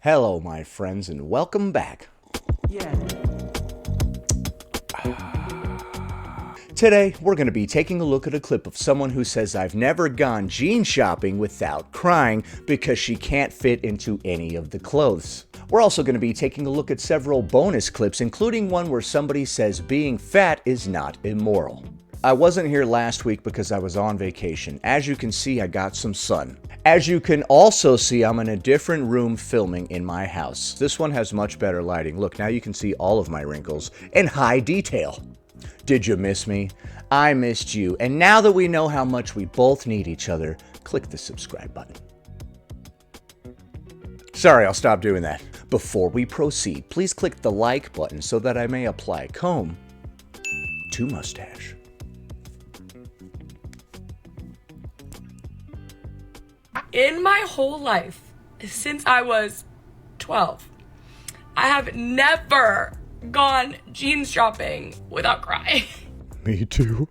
Hello, my friends, and welcome back. Yeah. Today, we're going to be taking a look at a clip of someone who says I've never gone jean shopping without crying because she can't fit into any of the clothes. We're also going to be taking a look at several bonus clips, including one where somebody says being fat is not immoral. I wasn't here last week because I was on vacation. As you can see, I got some sun. As you can also see, I'm in a different room filming in my house. This one has much better lighting. Look, now you can see all of my wrinkles in high detail. Did you miss me? I missed you. And now that we know how much we both need each other, click the subscribe button. Sorry, I'll stop doing that. Before we proceed, please click the like button so that I may apply comb to mustache. In my whole life, since I was 12, I have never gone jeans shopping without crying. Me too.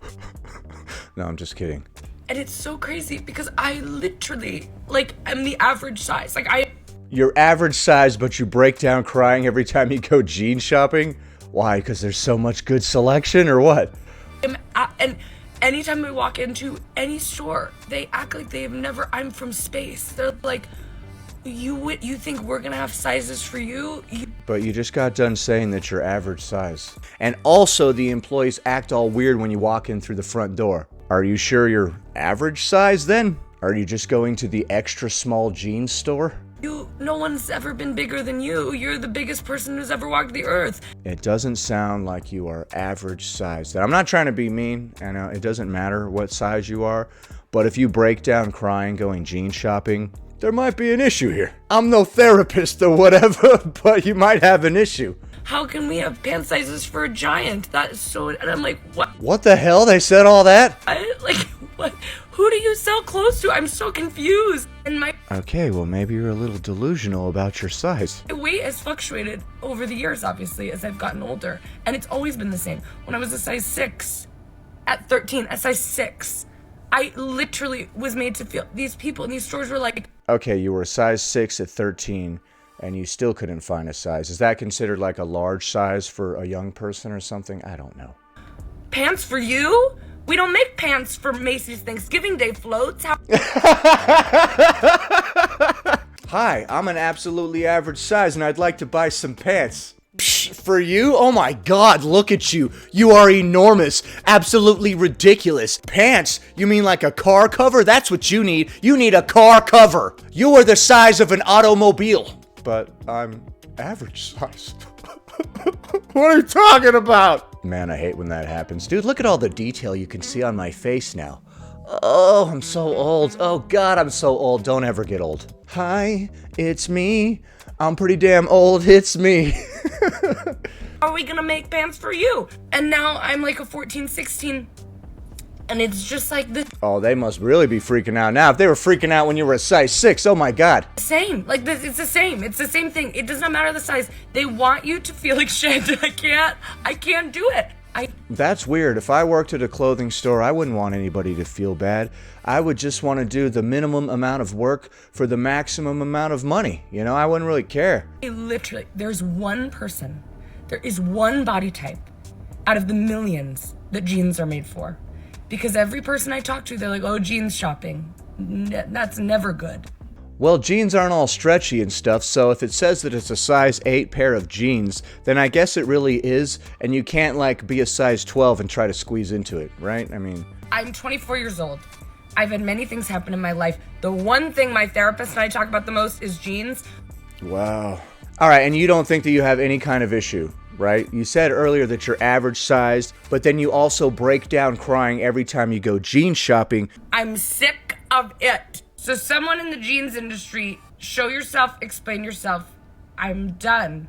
No, I'm just kidding. And it's so crazy because I literally, I'm the average size. You're average size, but you break down crying every time you go jean shopping? Why? Because there's so much good selection, or what? And anytime we walk into any store, they act like they've never, I'm from space. They're like, you think we're gonna have sizes for you? But you just got done saying that you're average size. And also, the employees act all weird when you walk in through the front door. Are you sure you're average size then? Are you just going to the extra small jeans store? No one's ever been bigger than you. You're the biggest person who's ever walked the earth. It doesn't sound like you are average size. I'm not trying to be mean. I know it doesn't matter what size you are, but if you break down crying going jean shopping, there might be an issue here. I'm no therapist or whatever, but you might have an issue. How can we have pant sizes for a giant? That is so... And I'm like, what? What the hell? They said all that? What? Who do you sell clothes to? I'm so confused. And my Okay, well, maybe you're a little delusional about your size. weight has fluctuated over the years, obviously, as I've gotten older. And it's always been the same. When I was a size 6, at 13, a size 6, I literally was made to feel... These people in these stores were like... Okay, you were a size 6 at 13, and you still couldn't find a size. Is that considered like a large size for a young person or something? I don't know. Pants for you? We don't make pants for Macy's Thanksgiving Day floats. Hi, I'm an absolutely average size, and I'd like to buy some pants. Psh, for you? Oh my god, look at you. You are enormous. Absolutely ridiculous. Pants? You mean like a car cover? That's what you need. You need a car cover. You are the size of an automobile. But I'm average size. What are you talking about? Man, I hate when that happens. Dude, look at all the detail you can see on my face now. Oh, I'm so old. Oh god, I'm so old. Don't ever get old. Hi, it's me. I'm pretty damn old. It's me. Are we gonna make pants for you? And now I'm like a 14, 16, and it's just like the Oh, they must really be freaking out now. If they were freaking out when you were a size 6, oh my god. same. Like this, it's the same. It's the same thing. It does not matter the size. They want you to feel like shit. I can't do it. That's weird. If I worked at a clothing store, I wouldn't want anybody to feel bad. I would just want to do the minimum amount of work for the maximum amount of money. You know, I wouldn't really care. Literally, there's one person, there is one body type out of the millions that jeans are made for. Because every person I talk to, they're like, oh, jeans shopping. That's never good. Well, jeans aren't all stretchy and stuff, so if it says that it's a size 8 pair of jeans, then I guess it really is, and you can't, be a size 12 and try to squeeze into it, right? I mean... I'm 24 years old. I've had many things happen in my life. The one thing my therapist and I talk about the most is jeans. Wow. Alright, and you don't think that you have any kind of issue, right? You said earlier that you're average sized, but then you also break down crying every time you go jean shopping. I'm sick of it. So someone in the jeans industry, show yourself, explain yourself. I'm done.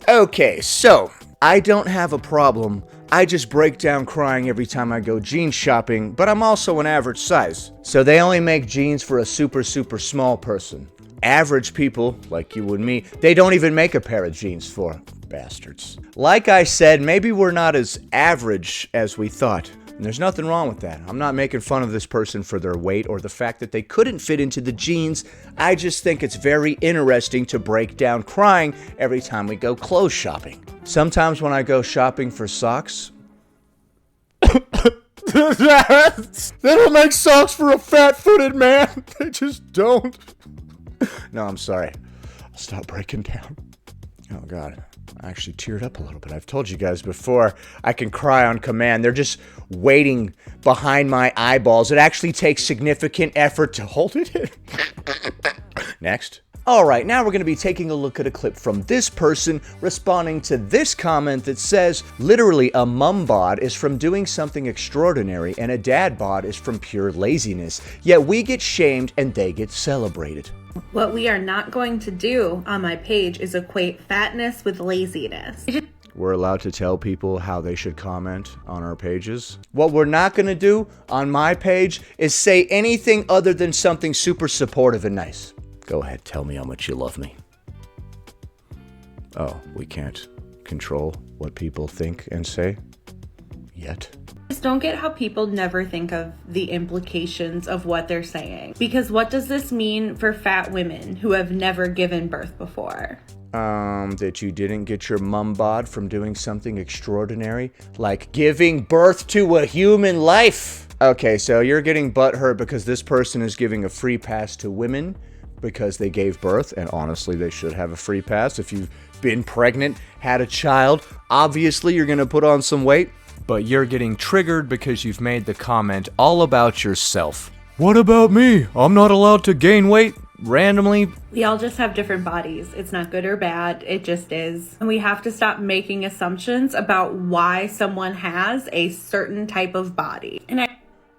Okay, so, I don't have a problem. I just break down crying every time I go jeans shopping, but I'm also an average size. So they only make jeans for a super, super small person. Average people, like you and me, they don't even make a pair of jeans for. Bastards. Like I said, maybe we're not as average as we thought. And there's nothing wrong with that. I'm not making fun of this person for their weight or the fact that they couldn't fit into the jeans. I just think it's very interesting to break down crying every time we go clothes shopping. Sometimes when I go shopping for socks, they don't make socks for a fat-footed man. They just don't. No, I'm sorry. I'll stop breaking down. Oh, God. I actually teared up a little bit. I've told you guys before, I can cry on command. They're just waiting behind my eyeballs. It actually takes significant effort to hold it in. Next. All right, now we're going to be taking a look at a clip from this person responding to this comment that says, literally, a mum bod is from doing something extraordinary and a dad bod is from pure laziness. Yet we get shamed and they get celebrated. What we are not going to do on my page is equate fatness with laziness. We're allowed to tell people how they should comment on our pages. What we're not going to do on my page is say anything other than something super supportive and nice. Go ahead, tell me how much you love me. Oh, we can't control what people think and say yet. Just don't get how people never think of the implications of what they're saying. Because what does this mean for fat women who have never given birth before? That you didn't get your mum bod from doing something extraordinary, like giving birth to a human life. Okay, so you're getting butthurt because this person is giving a free pass to women because they gave birth, and honestly, they should have a free pass. If you've been pregnant, had a child, obviously you're gonna put on some weight, but you're getting triggered because you've made the comment all about yourself. What about me? I'm not allowed to gain weight randomly? We all just have different bodies. It's not good or bad. It just is. And we have to stop making assumptions about why someone has a certain type of body.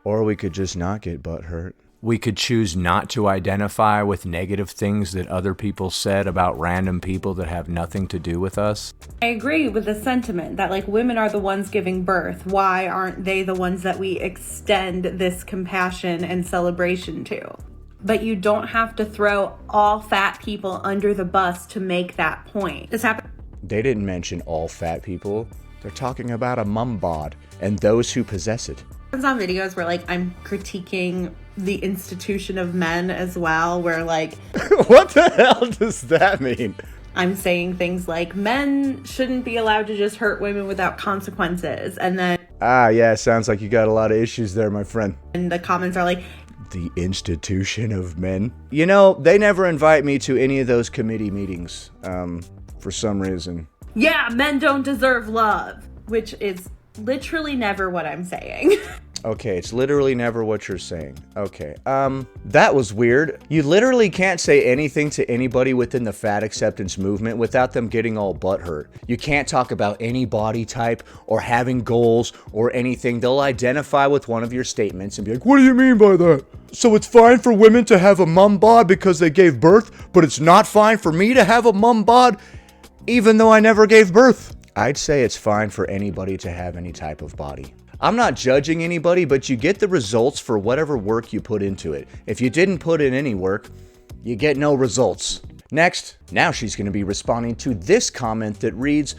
Or we could just not get butthurt. We could choose not to identify with negative things that other people said about random people that have nothing to do with us. I agree with the sentiment that, like, women are the ones giving birth. Why aren't they the ones that we extend this compassion and celebration to? But you don't have to throw all fat people under the bus to make that point. This happened. They didn't mention all fat people. They're talking about a mum bod and those who possess it. On videos where, like, I'm critiquing the institution of men as well, where, like, what the hell does that mean? I'm saying things like men shouldn't be allowed to just hurt women without consequences, and then yeah, sounds like you got a lot of issues there, my friend. And the comments are like, the institution of men. You know, they never invite me to any of those committee meetings, for some reason. Yeah, men don't deserve love, which is literally never what I'm saying. Okay, it's literally never what you're saying. Okay, that was weird. You literally can't say anything to anybody within the fat acceptance movement without them getting all butthurt. You can't talk about any body type or having goals or anything. They'll identify with one of your statements and be like, what do you mean by that? So it's fine for women to have a mum bod because they gave birth, but it's not fine for me to have a mum bod even though I never gave birth? I'd say it's fine for anybody to have any type of body. I'm not judging anybody, but you get the results for whatever work you put into it. If you didn't put in any work, you get no results. Next, now she's going to be responding to this comment that reads,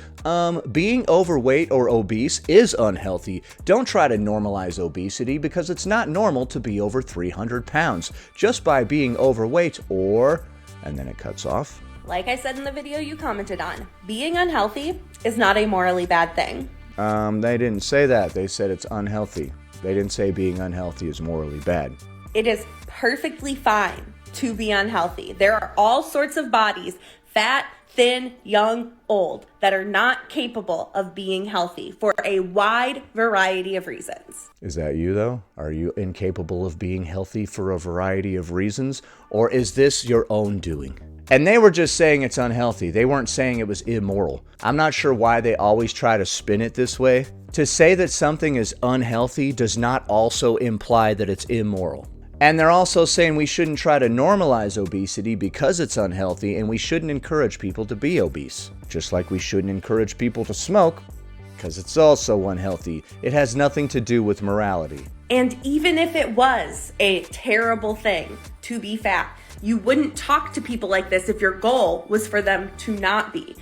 being overweight or obese is unhealthy. Don't try to normalize obesity because it's not normal to be over 300 pounds just by being overweight or, and then it cuts off. Like I said in the video you commented on, being unhealthy is not a morally bad thing. They didn't say that. They said it's unhealthy. They didn't say being unhealthy is morally bad. It is perfectly fine to be unhealthy. There are all sorts of bodies, fat, thin, young, old, that are not capable of being healthy for a wide variety of reasons. Is that you, though? Are you incapable of being healthy for a variety of reasons? Or is this your own doing? And they were just saying it's unhealthy. They weren't saying it was immoral. I'm not sure why they always try to spin it this way. To say that something is unhealthy does not also imply that it's immoral. And they're also saying we shouldn't try to normalize obesity because it's unhealthy, and we shouldn't encourage people to be obese. Just like we shouldn't encourage people to smoke because it's also unhealthy. It has nothing to do with morality. And even if it was a terrible thing to be fat, you wouldn't talk to people like this if your goal was for them to not be.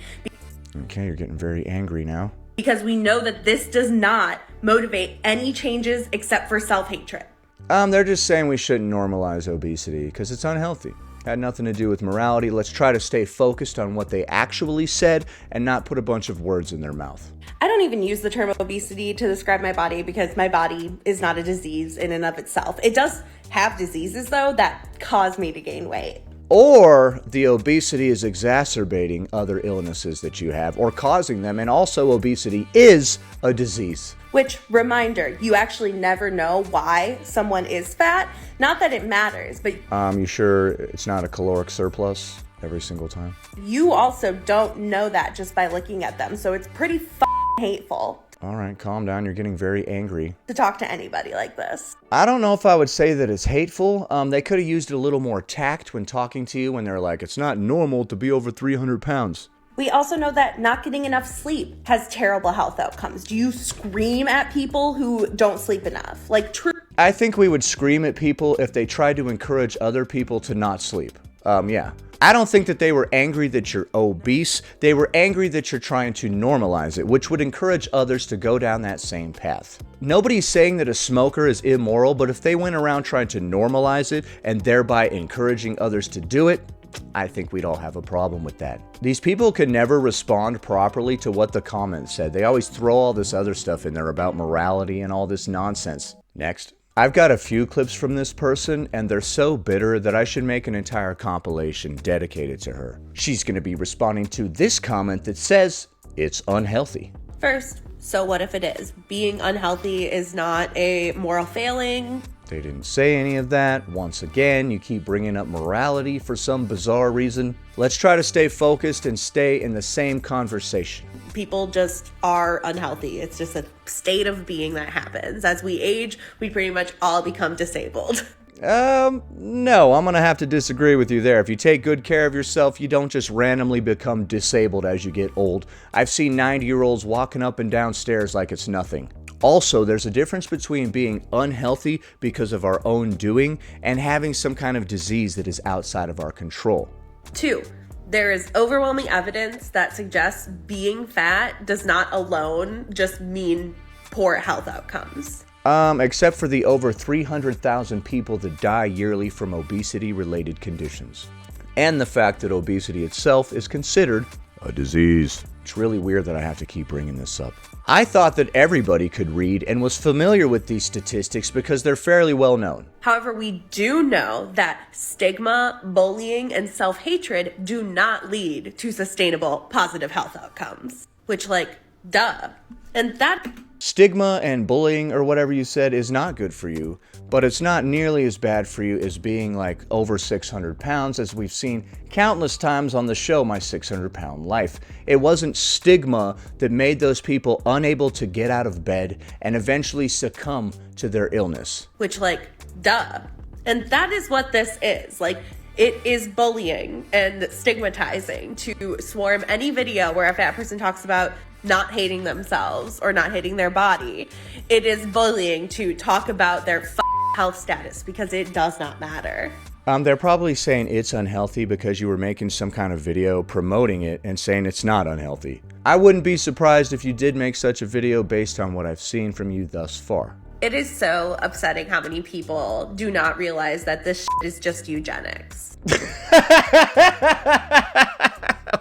Okay, you're getting very angry now. because we know that this does not motivate any changes except for self-hatred. They're just saying we shouldn't normalize obesity because it's unhealthy. Had nothing to do with morality. Let's try to stay focused on what they actually said and not put a bunch of words in their mouth. I don't even use the term obesity to describe my body because my body is not a disease in and of itself. It does have diseases, though, that cause me to gain weight. Or the obesity is exacerbating other illnesses that you have or causing them, and also obesity is a disease. Which, reminder, you actually never know why someone is fat. Not that it matters, but You sure it's not a caloric surplus every single time? you also don't know that just by looking at them. So it's pretty hateful. All right, calm down. You're getting very angry. To talk to anybody like this. I don't know if I would say that it's hateful. They could have used a little more tact when talking to you when they're like, it's not normal to be over 300 pounds. We also know that not getting enough sleep has terrible health outcomes. Do you scream at people who don't sleep enough? Like, true. I think we would scream at people if they tried to encourage other people to not sleep. Yeah. I don't think that they were angry that you're obese. They were angry that you're trying to normalize it, which would encourage others to go down that same path. Nobody's saying that a smoker is immoral, but if they went around trying to normalize it and thereby encouraging others to do it, I think we'd all have a problem with that. These people can never respond properly to what the comments said. They always throw all this other stuff in there about morality and all this nonsense. Next. I've got a few clips from this person, and they're so bitter that I should make an entire compilation dedicated to her. She's going to be responding to this comment that says it's unhealthy. First, so what if it is? Being unhealthy is not a moral failing. They didn't say any of that. Once again, you keep bringing up morality for some bizarre reason. Let's try to stay focused and stay in the same conversation. People just are unhealthy. It's just a state of being that happens. As we age, we pretty much all become disabled. No, I'm gonna have to disagree with you there. If you take good care of yourself, you don't just randomly become disabled as you get old. I've seen 90-year-olds walking up and down stairs like it's nothing. Also, there's a difference between being unhealthy because of our own doing and having some kind of disease that is outside of our control. 2, there is overwhelming evidence that suggests being fat does not alone just mean poor health outcomes. Except for the over 300,000 people that die yearly from obesity-related conditions. And the fact that obesity itself is considered a disease. It's really weird that I have to keep bringing this up. I thought that everybody could read and was familiar with these statistics because they're fairly well known. However, we do know that stigma, bullying, and self-hatred do not lead to sustainable positive health outcomes. Which, duh. And that... Stigma and bullying, or whatever you said, is not good for you, but it's not nearly as bad for you as being over 600 pounds, as we've seen countless times on the show, My 600-Pound Life. It wasn't stigma that made those people unable to get out of bed and eventually succumb to their illness. Which, duh. And that is what this is. It is bullying and stigmatizing to swarm any video where a fat person talks about not hating themselves or not hating their body. It is bullying to talk about their health status because it does not matter. They're probably saying it's unhealthy because you were making some kind of video promoting it and saying it's not unhealthy. I wouldn't be surprised if you did make such a video based on what I've seen from you thus far. It is so upsetting how many people do not realize that this is just eugenics.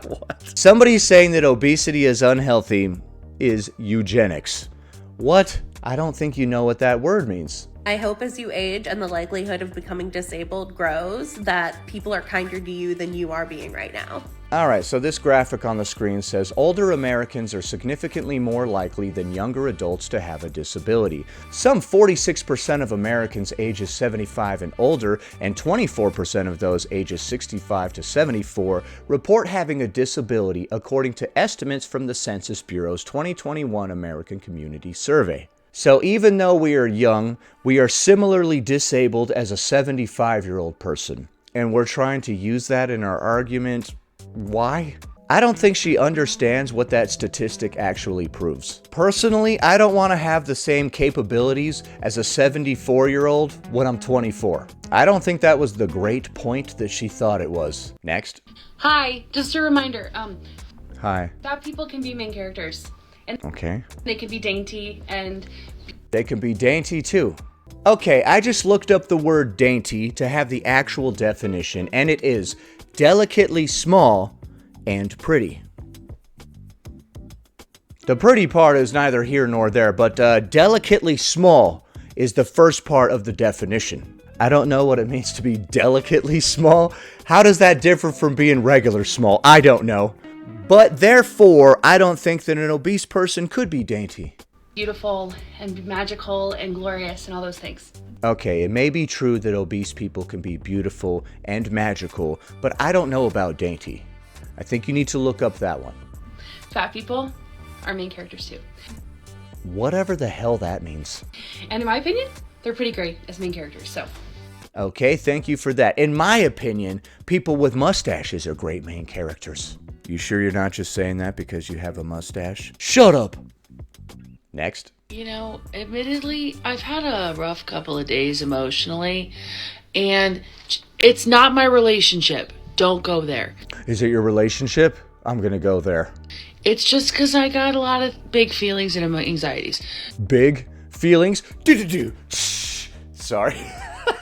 What? Somebody saying that obesity is unhealthy is eugenics. What? I don't think you know what that word means. I hope as you age and the likelihood of becoming disabled grows, that people are kinder to you than you are being right now. Alright, so this graphic on the screen says older Americans are significantly more likely than younger adults to have a disability. Some 46% of Americans ages 75 and older, and 24% of those ages 65 to 74 report having a disability according to estimates from the Census Bureau's 2021 American Community Survey. So even though we are young, we are similarly disabled as a 75-year-old person. And we're trying to use that in our argument. Why? I don't think she understands what that statistic actually proves. Personally, I don't want to have the same capabilities as a 74-year-old when I'm 24. I don't think that was the great point that she thought it was. Next. Hi, just a reminder, Hi. fat people can be main characters. And Okay. they can be dainty and They can be dainty too. Okay, I just looked up the word dainty to have the actual definition, and it is delicately small and pretty. The pretty part is neither here nor there, but delicately small is the first part of the definition. I don't know what it means to be delicately small. How does that differ from being regular small? I don't know. But therefore, I don't think that an obese person could be dainty. beautiful and magical and glorious and all those things. Okay, it may be true that obese people can be beautiful and magical, but I don't know about dainty. I think you need to look up that one. Fat people are main characters too. Whatever the hell that means. And in my opinion, they're pretty great as main characters, so. Okay, thank you for that. In my opinion, people with mustaches are great main characters. You sure you're not just saying that because you have a mustache? Shut up! Next. You know, admittedly, I've had a rough couple of days emotionally, and it's not my relationship. Don't go there. Is it your relationship? I'm gonna go there. It's just because I got a lot of big feelings and anxieties. Big feelings? Sorry.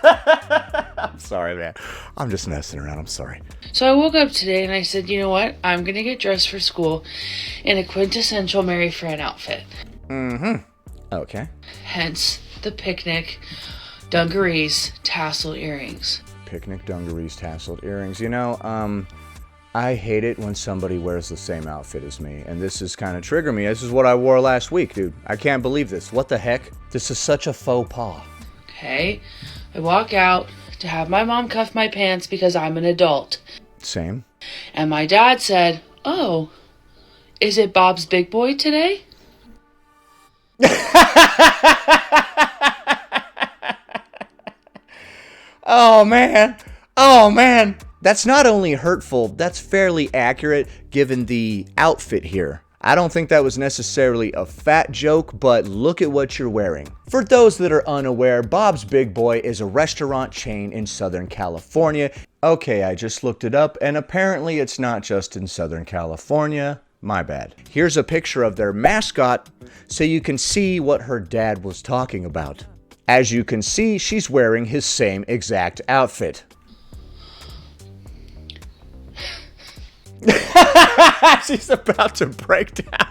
I'm sorry, man. I'm just messing around. I'm sorry. So I woke up today and I said, you know what? I'm going to get dressed for school in a quintessential Mary Fran outfit. Okay. Hence the picnic dungarees, tassel earrings. Picnic dungarees, tasseled earrings. You know, I hate it when somebody wears the same outfit as me, and this is kind of triggering me. This is what I wore last week, dude. I can't believe this. What the heck? This is such a faux pas. Okay. I walk out to have my mom cuff my pants because I'm an adult. Same. And my dad said, oh, is it Bob's Big Boy today? Oh, man. Oh, man. That's not only hurtful, that's fairly accurate given the outfit here. I don't think that was necessarily a fat joke, but look at what you're wearing. For those that are unaware, Bob's Big Boy is a restaurant chain in Southern California. Okay, I just looked it up, and apparently it's not just in Southern California. My bad. Here's a picture of their mascot so you can see what her dad was talking about. As you can see, she's wearing his same exact outfit. She's about to break down.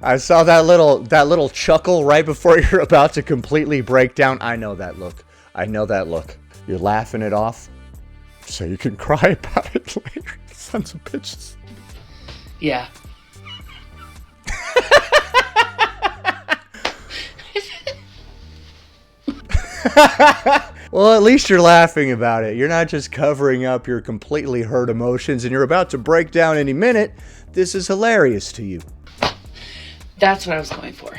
I saw that little chuckle right before you're about to completely break down. I know that look. I know that look. You're laughing it off so you can cry about it later. Sons of bitches. Yeah. Well, at least you're laughing about it. You're not just covering up your completely hurt emotions and you're about to break down any minute. This is hilarious to you. That's what I was going for.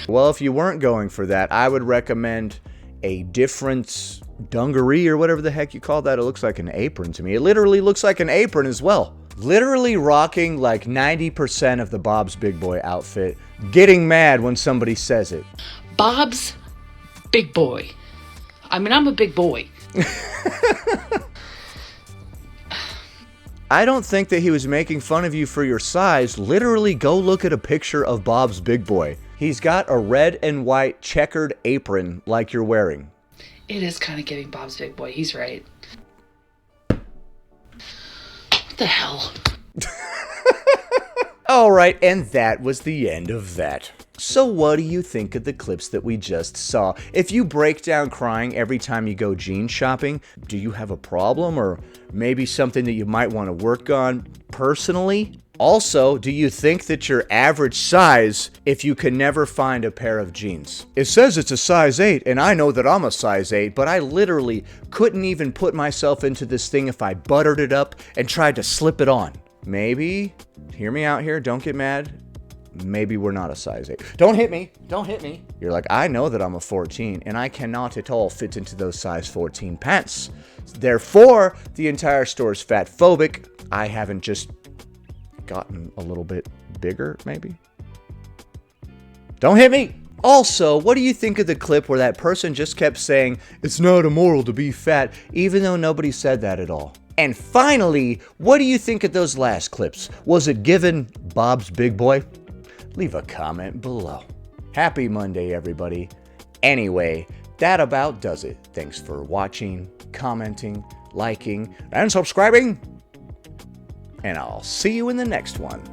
Well, if you weren't going for that, I would recommend a different dungaree or whatever the heck you call that. It looks like an apron to me. It literally looks like an apron as well. Literally rocking like 90% of the Bob's Big Boy outfit. Getting mad when somebody says it. Bob's Big Boy. I mean, I'm a big boy. I don't think that he was making fun of you for your size. Literally, go look at a picture of Bob's Big Boy. He's got a red and white checkered apron like you're wearing. It is kind of giving Bob's Big Boy. He's right. What the hell? Alright, and that was the end of that. So what do you think of the clips that we just saw? If you break down crying every time you go jean shopping, do you have a problem or maybe something that you might want to work on personally? Also, do you think that you're average size if you can never find a pair of jeans? It says it's a size 8, and I know that I'm a size 8, but I literally couldn't even put myself into this thing if I buttered it up and tried to slip it on. Maybe, hear me out here, don't get mad. Maybe we're not a size 8. Don't hit me. Don't hit me. You're like, I know that I'm a 14, and I cannot at all fit into those size 14 pants. Therefore, the entire store is fat phobic. I haven't just gotten a little bit bigger, maybe? Don't hit me. Also, what do you think of the clip where that person just kept saying, it's not immoral to be fat, even though nobody said that at all? And finally, what do you think of those last clips? Was it given Bob's Big Boy? Leave a comment below. Happy Monday, everybody. Anyway, that about does it. Thanks for watching, commenting, liking, and subscribing. And I'll see you in the next one.